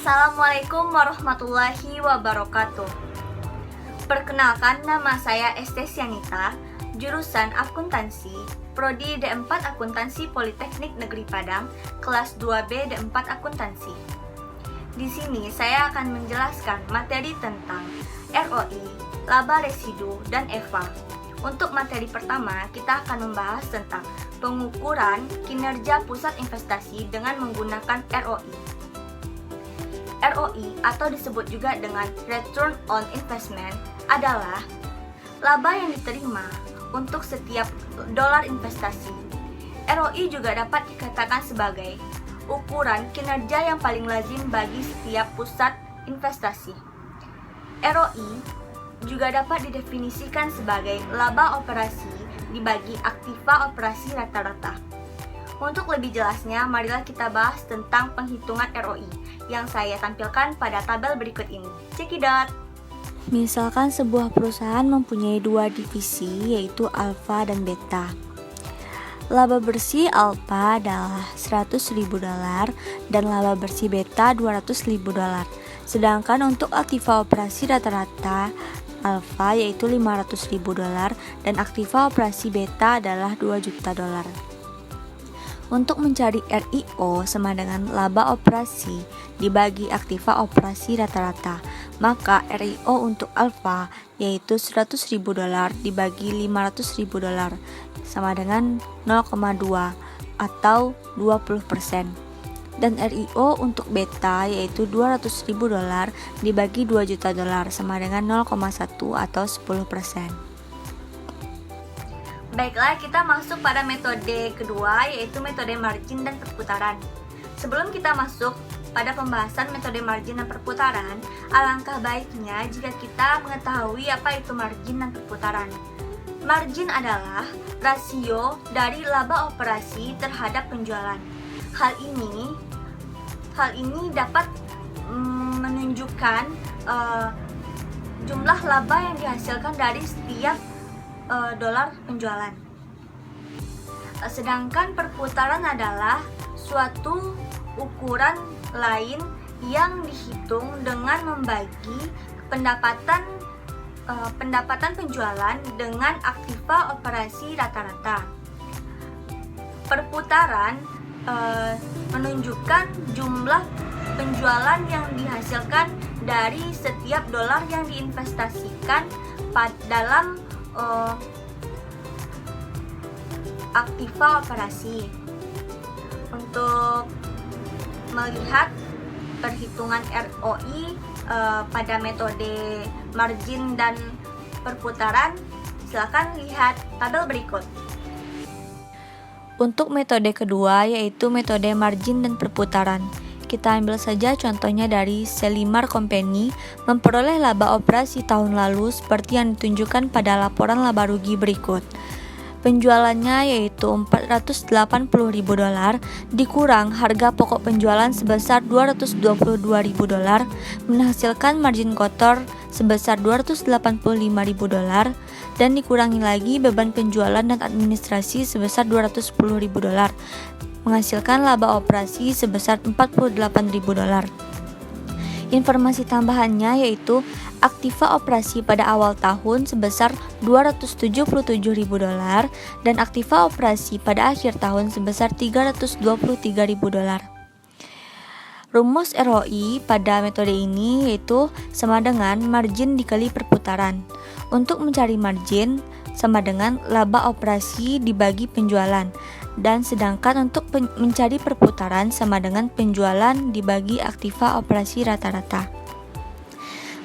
Assalamualaikum warahmatullahi wabarakatuh. Perkenalkan, nama saya Estesianita, jurusan Akuntansi, Prodi D4 Akuntansi Politeknik Negeri Padang, kelas 2B D4 Akuntansi. Di sini saya akan menjelaskan materi tentang ROI, laba residu, dan EVA. Untuk materi pertama, kita akan membahas tentang pengukuran kinerja pusat investasi dengan menggunakan ROI. ROI atau disebut juga dengan Return on Investment adalah laba yang diterima untuk setiap dolar investasi. ROI juga dapat dikatakan sebagai ukuran kinerja yang paling lazim bagi setiap pusat investasi. ROI juga dapat didefinisikan sebagai laba operasi dibagi aktiva operasi rata-rata. Untuk lebih jelasnya, marilah kita bahas tentang penghitungan ROI yang saya tampilkan pada tabel berikut ini. Cekidot. Misalkan sebuah perusahaan mempunyai dua divisi, yaitu alfa dan beta. Laba bersih alfa adalah $100.000 dan laba bersih beta $200.000. Sedangkan untuk aktiva operasi rata-rata alfa yaitu $500.000 dan aktiva operasi beta adalah $2 juta. Untuk mencari RIO sama dengan laba operasi dibagi aktiva operasi rata-rata, maka RIO untuk alfa yaitu $100.000 dibagi $500.000 sama dengan 0,2 atau 20%. Dan RIO untuk beta yaitu $200.000 dibagi $2 juta sama dengan 0,1 atau 10%. Baiklah, kita masuk pada metode kedua, yaitu metode margin dan perputaran. Sebelum kita masuk pada pembahasan metode margin dan perputaran, alangkah baiknya jika kita mengetahui apa itu margin dan perputaran. Margin adalah rasio dari laba operasi terhadap penjualan. Hal ini dapat menunjukkan jumlah laba yang dihasilkan dari setiap dolar penjualan. Sedangkan perputaran adalah suatu ukuran lain yang dihitung dengan membagi pendapatan penjualan dengan aktiva operasi rata-rata. Perputaran menunjukkan jumlah penjualan yang dihasilkan dari setiap dolar yang diinvestasikan dalam aktiva operasi. Untuk melihat perhitungan ROI pada metode margin dan perputaran, silakan lihat tabel berikut. Untuk metode kedua yaitu metode margin dan perputaran. Kita ambil saja contohnya dari Selimar Company memperoleh laba operasi tahun lalu seperti yang ditunjukkan pada laporan laba rugi berikut. Penjualannya yaitu $480.000 dikurang harga pokok penjualan sebesar $222.000 menghasilkan margin kotor sebesar $285.000 dan dikurangi lagi beban penjualan dan administrasi sebesar $210.000 menghasilkan laba operasi sebesar $48.000. Informasi tambahannya yaitu aktiva operasi pada awal tahun sebesar $277.000 dan aktiva operasi pada akhir tahun sebesar $323.000. Rumus ROI pada metode ini yaitu sama dengan margin dikali perputaran. Untuk mencari margin sama dengan laba operasi dibagi penjualan, dan sedangkan untuk mencari perputaran sama dengan penjualan dibagi aktiva operasi rata-rata.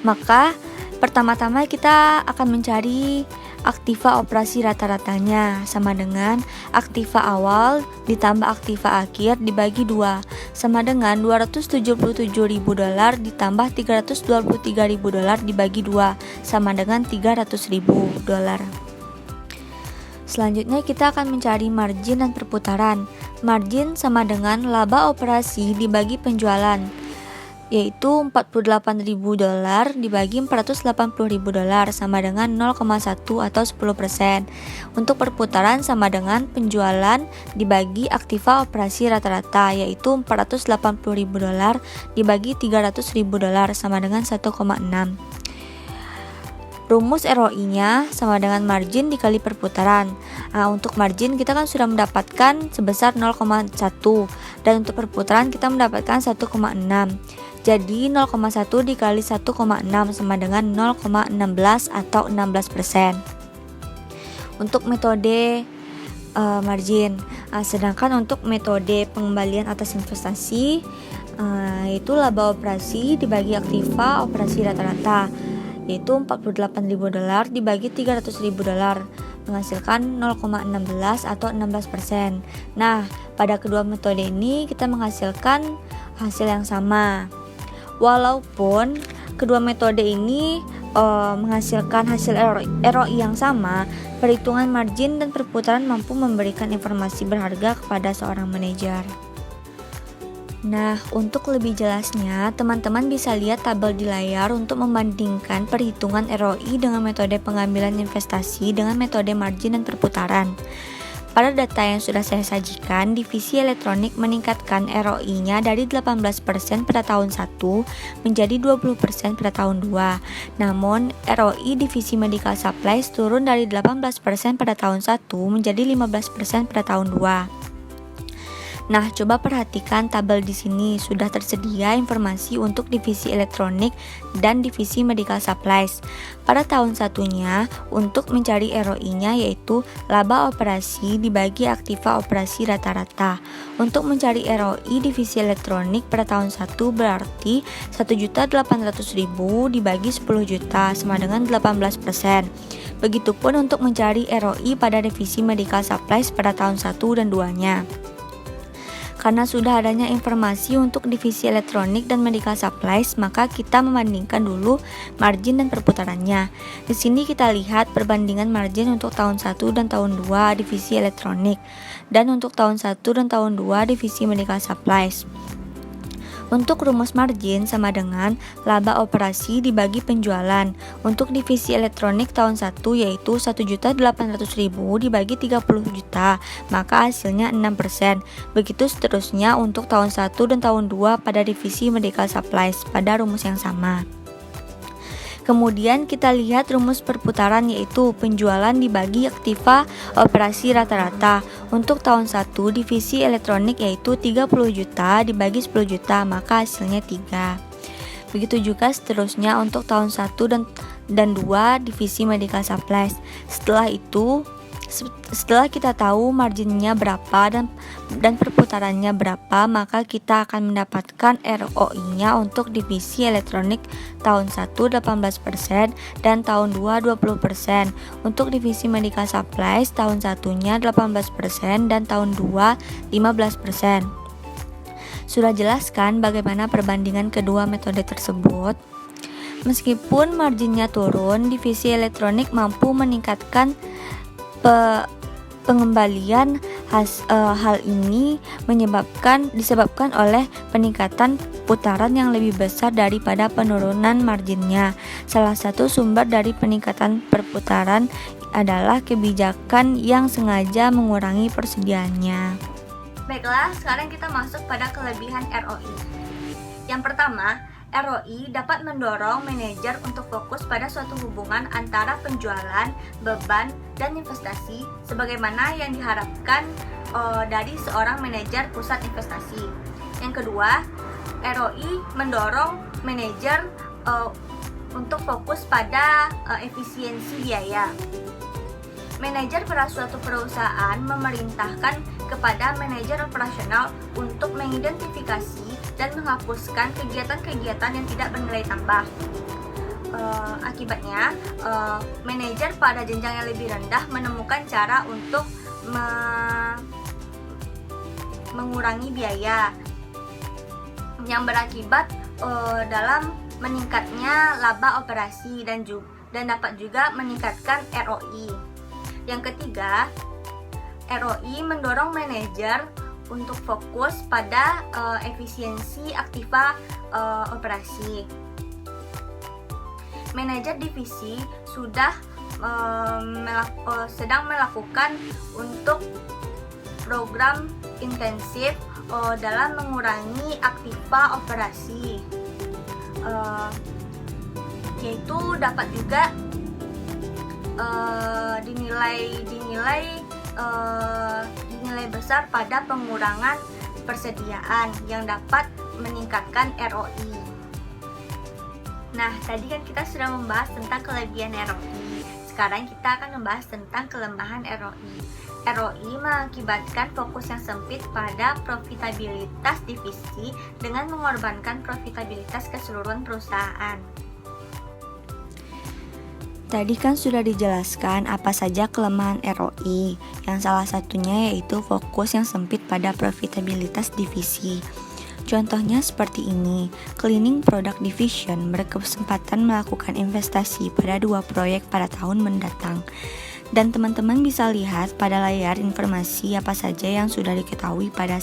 Maka pertama-tama kita akan mencari aktiva operasi rata-ratanya sama dengan aktiva awal ditambah aktiva akhir dibagi 2 sama dengan $277.000 ditambah $323.000 dibagi 2 sama dengan $300.000. Selanjutnya kita akan mencari margin dan perputaran. Margin sama dengan laba operasi dibagi penjualan. yaitu $48.000 dibagi $480.000 sama dengan 0,1 atau 10%. Untuk perputaran sama dengan penjualan dibagi aktiva operasi rata-rata, yaitu $480.000 dibagi $300.000 sama dengan 1,6. Rumus ROI-nya sama dengan margin dikali perputaran. Nah, untuk margin kita kan sudah mendapatkan sebesar 0,1 dan untuk perputaran kita mendapatkan 1,6. Jadi 0,1 dikali 1,6 sama dengan 0,16 atau 16%. Untuk metode margin. Sedangkan untuk metode pengembalian atas investasi yaitu laba operasi dibagi aktiva operasi rata-rata, yaitu $48.000 dibagi $300.000 menghasilkan 0,16 atau 16%. Nah, pada kedua metode ini kita menghasilkan hasil yang sama. Walaupun kedua metode ini menghasilkan hasil ROI yang sama, perhitungan margin dan perputaran mampu memberikan informasi berharga kepada seorang manajer. Nah, untuk lebih jelasnya, teman-teman bisa lihat tabel di layar untuk membandingkan perhitungan ROI dengan metode pengambilan investasi dengan metode margin dan perputaran. Pada data yang sudah saya sajikan, divisi elektronik meningkatkan ROI-nya dari 18% pada tahun 1 menjadi 20% pada tahun 2. Namun, ROI divisi medical supplies turun dari 18% pada tahun 1 menjadi 15% pada tahun 2. Nah, coba perhatikan tabel di sini. Sudah tersedia informasi untuk divisi elektronik dan divisi medical supplies. Pada tahun satunya, untuk mencari ROI-nya yaitu laba operasi dibagi aktiva operasi rata-rata. Untuk mencari ROI divisi elektronik pada tahun 1 berarti 1.800.000 dibagi 10 juta sama dengan 18%. Begitupun untuk mencari ROI pada divisi medical supplies pada tahun 1 dan 2-nya. Karena sudah adanya informasi untuk divisi elektronik dan medical supplies, maka kita membandingkan dulu margin dan perputarannya. Di sini kita lihat perbandingan margin untuk tahun 1 dan tahun 2 divisi elektronik, dan untuk tahun 1 dan tahun 2 divisi medical supplies. Untuk rumus margin sama dengan laba operasi dibagi penjualan. Untuk divisi elektronik tahun 1 yaitu 1.800.000 dibagi 30 juta, maka hasilnya 6%. Begitu seterusnya untuk tahun 1 dan tahun 2 pada divisi medical supplies pada rumus yang sama. Kemudian kita lihat rumus perputaran yaitu penjualan dibagi aktiva operasi rata-rata. Untuk tahun 1 divisi elektronik yaitu 30 juta dibagi 10 juta, maka hasilnya 3. Begitu juga seterusnya untuk tahun 1 dan 2 divisi medical supplies. Setelah kita tahu marginnya berapa dan perputarannya berapa, maka kita akan mendapatkan ROI-nya untuk divisi elektronik tahun 1 18% dan tahun 2 20%. Untuk divisi medical supplies tahun 1-nya 18% dan tahun 2 15%. Sudah jelaskan bagaimana perbandingan kedua metode tersebut. Meskipun marginnya turun, divisi elektronik mampu meningkatkan pengembalian. Hal ini disebabkan oleh peningkatan putaran yang lebih besar daripada penurunan marginnya. Salah satu sumber dari peningkatan perputaran adalah kebijakan yang sengaja mengurangi persediaannya. Baiklah, sekarang kita masuk pada kelebihan ROI. Yang pertama, ROI dapat mendorong manajer untuk fokus pada suatu hubungan antara penjualan, beban, dan investasi sebagaimana yang diharapkan dari seorang manajer pusat investasi. Yang kedua, ROI mendorong manajer untuk fokus pada efisiensi biaya. Manajer pada suatu perusahaan memerintahkan kepada manajer operasional untuk mengidentifikasi dan menghapuskan kegiatan-kegiatan yang tidak bernilai tambah. Akibatnya, manajer pada jenjang yang lebih rendah menemukan cara untuk mengurangi biaya yang berakibat dalam meningkatnya laba operasi dan dapat juga meningkatkan ROI. Yang ketiga, ROI mendorong manajer untuk fokus pada efisiensi aktiva operasi. Manajer divisi sudah sedang melakukan untuk program intensif dalam mengurangi aktiva operasi, yaitu dapat juga dinilai besar pada pengurangan persediaan yang dapat meningkatkan ROI. Nah, tadi kan kita sudah membahas tentang kelebihan ROI. Sekarang kita akan membahas tentang kelemahan ROI. ROI mengakibatkan fokus yang sempit pada profitabilitas divisi dengan mengorbankan profitabilitas keseluruhan perusahaan. Tadi kan sudah dijelaskan apa saja kelemahan ROI, yang salah satunya yaitu fokus yang sempit pada profitabilitas divisi. Contohnya seperti ini, Cleaning Product Division berkesempatan melakukan investasi pada 2 proyek pada tahun mendatang. Dan teman-teman bisa lihat pada layar informasi apa saja yang sudah diketahui pada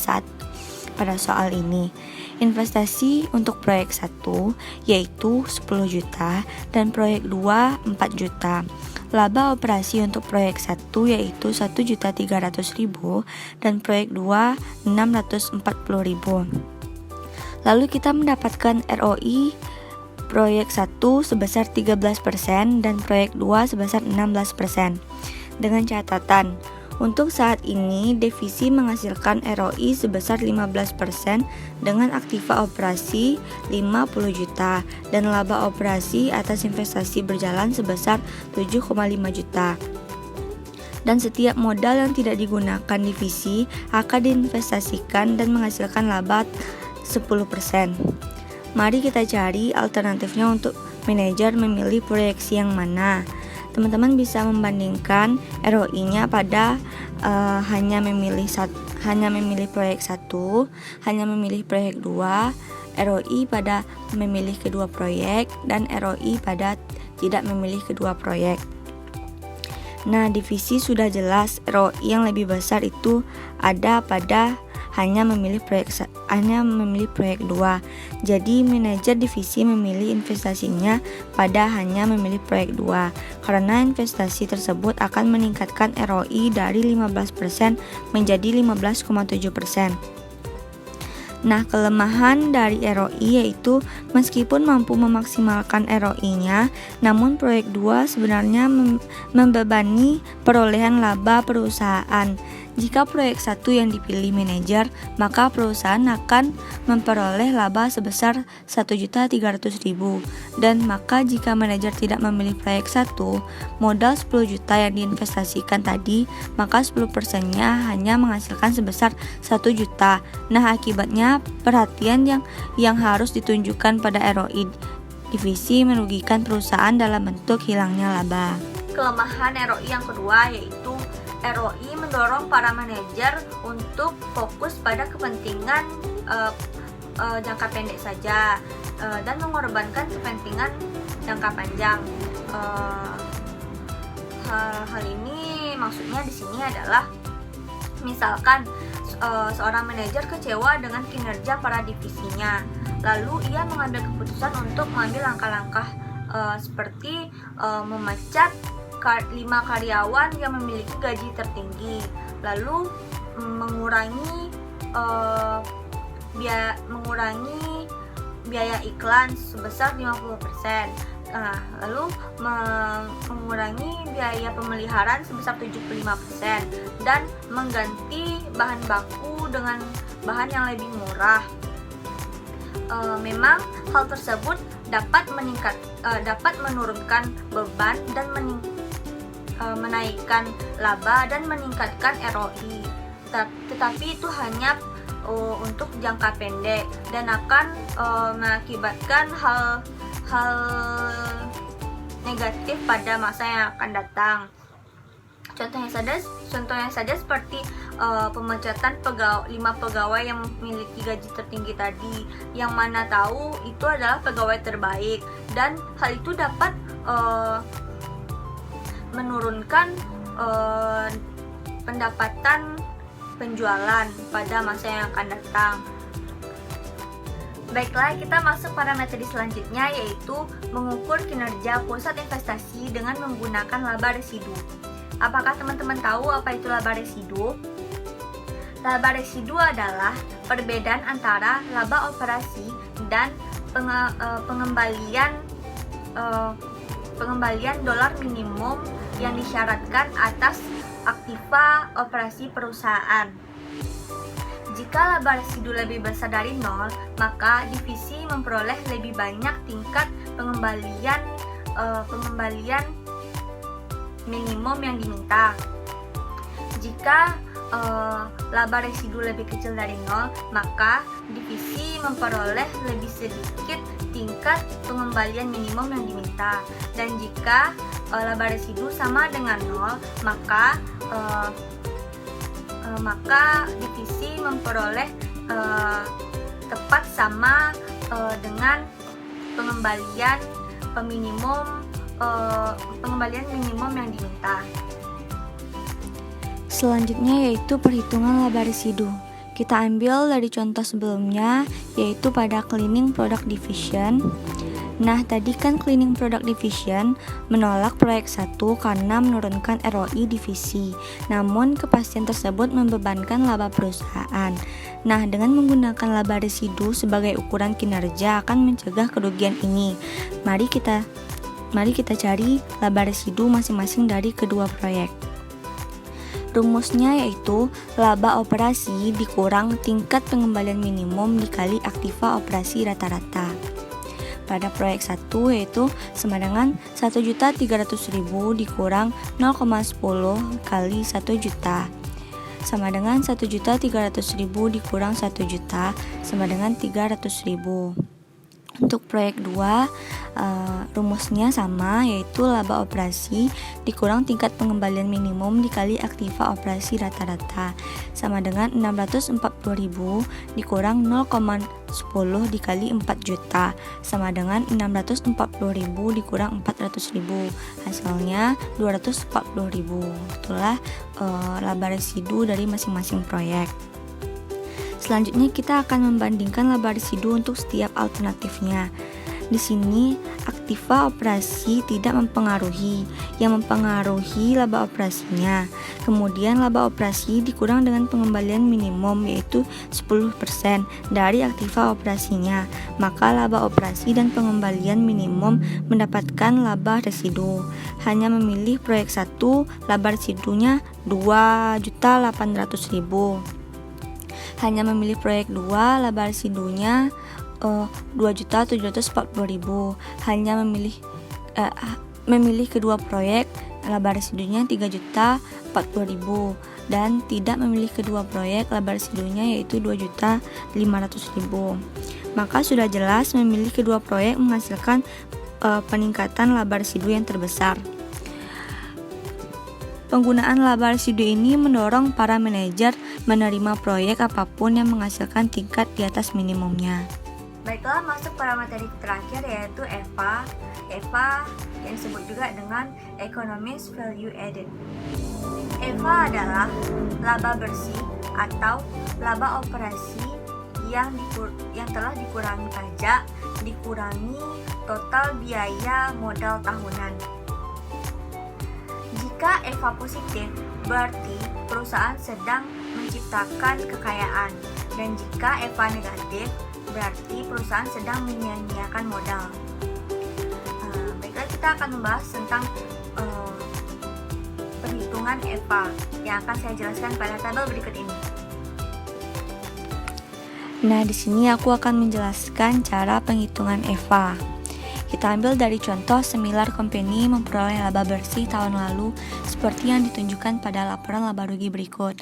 soal ini. Investasi untuk proyek 1 yaitu 10 juta dan proyek 2 4 juta. Laba operasi untuk proyek 1 yaitu 1.300.000 dan proyek 2 640.000. Lalu kita mendapatkan ROI proyek 1 sebesar 13% dan proyek 2 sebesar 16%. Dengan catatan, untuk saat ini divisi menghasilkan ROI sebesar 15% dengan aktiva operasi 50 juta dan laba operasi atas investasi berjalan sebesar 7,5 juta. Dan setiap modal yang tidak digunakan divisi akan diinvestasikan dan menghasilkan laba 10%. Mari kita cari alternatifnya untuk manajer memilih proyeksi yang mana. Teman-teman bisa membandingkan ROI-nya pada hanya memilih proyek 1, hanya memilih proyek 2, ROI pada memilih kedua proyek, dan ROI pada tidak memilih kedua proyek. Nah, divisi sudah jelas ROI yang lebih besar itu ada pada hanya memilih proyek 2. Jadi manajer divisi memilih investasinya pada hanya memilih proyek 2 karena investasi tersebut akan meningkatkan ROI dari 15% menjadi 15,7%. Nah, kelemahan dari ROI yaitu meskipun mampu memaksimalkan ROI-nya, namun proyek 2 sebenarnya membebani perolehan laba perusahaan. Jika proyek 1 yang dipilih manajer, maka perusahaan akan memperoleh laba sebesar 1.300.000. Dan maka jika manajer tidak memilih proyek 1, modal 10 juta yang diinvestasikan tadi, maka 10%-nya hanya menghasilkan sebesar 1 juta. Nah, akibatnya perhatian yang harus ditunjukkan pada ROI divisi merugikan perusahaan dalam bentuk hilangnya laba. Kelemahan ROI yang kedua yaitu ROI mendorong para manajer untuk fokus pada kepentingan jangka pendek saja dan mengorbankan kepentingan jangka panjang. Hal ini maksudnya di sini adalah misalkan seorang manajer kecewa dengan kinerja para divisinya, lalu ia mengambil keputusan untuk mengambil langkah-langkah seperti memecat 5 karyawan yang memiliki gaji tertinggi, lalu mengurangi biaya iklan sebesar 50%, lalu mengurangi biaya pemeliharaan sebesar 75% dan mengganti bahan baku dengan bahan yang lebih murah. Memang hal tersebut dapat menurunkan beban dan menaikkan laba dan meningkatkan ROI, tetapi itu hanya untuk jangka pendek dan akan mengakibatkan hal negatif pada masa yang akan datang. Contohnya saja seperti pemecatan 5 pegawai yang memiliki gaji tertinggi tadi, yang mana tahu itu adalah pegawai terbaik, dan hal itu dapat menurunkan pendapatan penjualan pada masa yang akan datang. Baiklah, kita masuk pada materi selanjutnya, yaitu mengukur kinerja pusat investasi dengan menggunakan laba residu. Apakah teman-teman tahu apa itu laba residu? Laba residu adalah perbedaan antara laba operasi dan pengembalian dolar minimum yang disyaratkan atas aktiva operasi perusahaan. Jika laba residu lebih besar dari 0, maka divisi memperoleh lebih banyak tingkat pengembalian minimum yang diminta. Jika laba residu lebih kecil dari 0, maka divisi memperoleh lebih sedikit tingkat pengembalian minimum yang diminta. Dan jika laba residu sama dengan 0, maka divisi memperoleh tepat sama dengan pengembalian minimum yang diminta. Selanjutnya yaitu perhitungan laba residu. Kita ambil dari contoh sebelumnya, yaitu pada Cleaning Product Division. Nah, tadi kan Cleaning Product Division menolak proyek 1 karena menurunkan ROI divisi. Namun, kepastian tersebut membebankan laba perusahaan. Nah, dengan menggunakan laba residu sebagai ukuran kinerja akan mencegah kerugian ini. Mari kita cari laba residu masing-masing dari kedua proyek. Rumusnya yaitu laba operasi dikurang tingkat pengembalian minimum dikali aktiva operasi rata-rata. Pada proyek 1 yaitu sama dengan 1.300.000 dikurang 0,10 kali 1 juta, sama dengan 1.300.000 dikurang 1 juta, sama dengan 300.000. Untuk proyek 2, rumusnya sama, yaitu laba operasi dikurang tingkat pengembalian minimum dikali aktiva operasi rata-rata, sama dengan 640.000 dikurang 0,10 dikali 4 juta, sama dengan 640.000 dikurang 400.000. Hasilnya 240.000. Itulah laba residu dari masing-masing proyek. Selanjutnya kita akan membandingkan laba residu untuk setiap alternatifnya. Di sini aktiva operasi tidak mempengaruhi, yang mempengaruhi laba operasinya. Kemudian laba operasi dikurang dengan pengembalian minimum yaitu 10% dari aktiva operasinya. Maka laba operasi dan pengembalian minimum mendapatkan laba residu. Hanya memilih proyek 1, laba residunya 2.800.000. Hanya memilih proyek 2, laba residunya 2.740.000. Hanya memilih kedua proyek, laba residunya 3.040.000. Dan tidak memilih kedua proyek, laba residunya yaitu 2.500.000. Maka sudah jelas memilih kedua proyek menghasilkan peningkatan laba residu yang terbesar. Penggunaan laba residu ini mendorong para manajer menerima proyek apapun yang menghasilkan tingkat di atas minimumnya. Baiklah, masuk pada materi terakhir yaitu EVA. EVA yang disebut juga dengan Economics Value Added. EVA adalah laba bersih atau laba operasi yang telah dikurangi pajak, dikurangi total biaya modal tahunan. Jika EVA positif, berarti perusahaan sedang menciptakan kekayaan, dan jika EVA negatif, berarti perusahaan sedang menyia-nyiakan modal. Baiklah, kita akan membahas tentang perhitungan EVA yang akan saya jelaskan pada tabel berikut ini. Nah, di sini aku akan menjelaskan cara penghitungan EVA. Kita ambil dari contoh Similar Company memperoleh laba bersih tahun lalu seperti yang ditunjukkan pada laporan laba rugi berikut.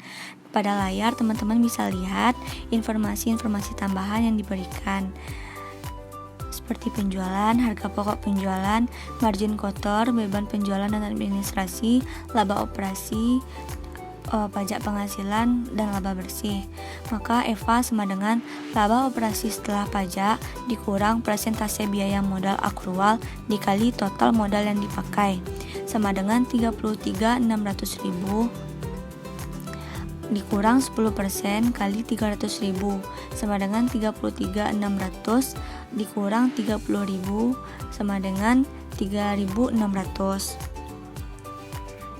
Pada layar teman-teman bisa lihat informasi-informasi tambahan yang diberikan, seperti penjualan, harga pokok penjualan, margin kotor, beban penjualan dan administrasi, laba operasi, pajak penghasilan, dan laba bersih. Maka EVA sama dengan laba operasi setelah pajak dikurang persentase biaya modal akrual dikali total modal yang dipakai, sama dengan 33.600.000 dikurang 10% kali 300.000 sama dengan 33.600 dikurang 30.000 sama dengan 3.600.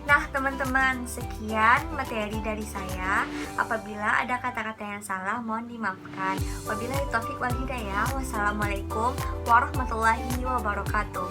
Nah teman-teman, sekian materi dari saya. Apabila ada kata-kata yang salah mohon dimaafkan. Wabillahi taufik wal hidayah. Wassalamualaikum warahmatullahi wabarakatuh.